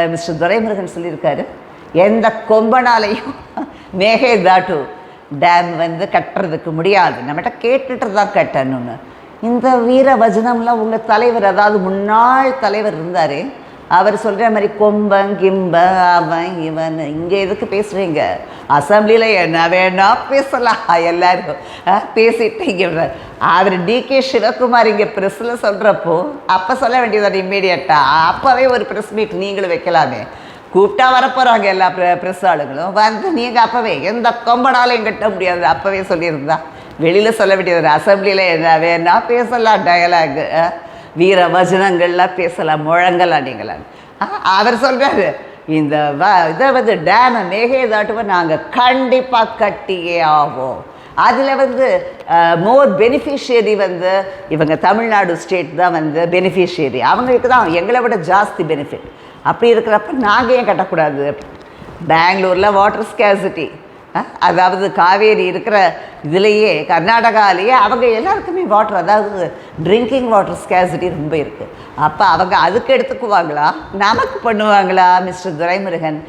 Mister Duraimurugan சொல்லியிருக்காரு, எந்த கொம்பனாலையும் Mekedatu dam கட்டுறதுக்கு முடியாது, நம்மகிட்ட கேட்டுட்டு தான் கட்டணும்னு. இந்த வீர வஜனம்லாம் உங்கள் தலைவர், அதாவது முன்னாள் தலைவர் இருந்தார், அவர் சொல்கிற மாதிரி கொம்பன் கிம்ப அவன் இவன் இங்கே எதுக்கு பேசுகிறீங்க? அசம்பிளியில் என்ன வேணா பேசலாம், எல்லாரும் பேசிட்டு இங்கே அவர் டிகே சிவகுமார் இங்கே ப்ரெஸ்ஸில் சொல்கிறப்போ அப்போ சொல்ல வேண்டியது இம்மீடியட்டாக அப்போவே ஒரு ப்ரெஸ் மீட் நீங்களும் வைக்கலாமே. கூப்பிட்டா வரப்போகிறாங்க எல்லா ப்ரெஸ் ஆளுங்களும் நீங்கள் அப்போவே எந்த கொம்பனாலையும் கட்ட முடியாது அப்போவே சொல்லியிருந்தா வெளியில் சொல்ல வேண்டியது. அசம்பிளியில் என்ன வேணா பேசலாம், டயலாக் வீர வசனங்கள்லாம் பேசலாம், முழங்கலாம் நீங்களாம். அவர் சொல்கிறாரு, இந்த இதை டேமை மேகதாட்டுவை நாங்கள் கண்டிப்பாக கட்டியே ஆவோம். அதில் மோர் பெனிஃபிஷியரி இவங்க தமிழ்நாடு ஸ்டேட் தான் பெனிஃபிஷியரி, அவங்களுக்கு தான் எங்களை விட ஜாஸ்தி பெனிஃபிட். அப்படி இருக்கிறப்ப நாங்கள் ஏன் கட்டக்கூடாது? பெங்களூரில் வாட்டர் ஸ்கேசிட்டி, அதாவது காவேரி இருக்கிற இதுலேயே கர்நாடகாலேயே அவங்க எல்லாருக்குமே வாட்டர், அதாவது ட்ரிங்கிங் வாட்டர் ஸ்கேசிட்டி ரொம்ப இருக்குது. அப்போ அவங்க அதுக்கு எடுத்துக்குவாங்களா, நமக்கு பண்ணுவாங்களா? மிஸ்டர் துரைமுருகன்,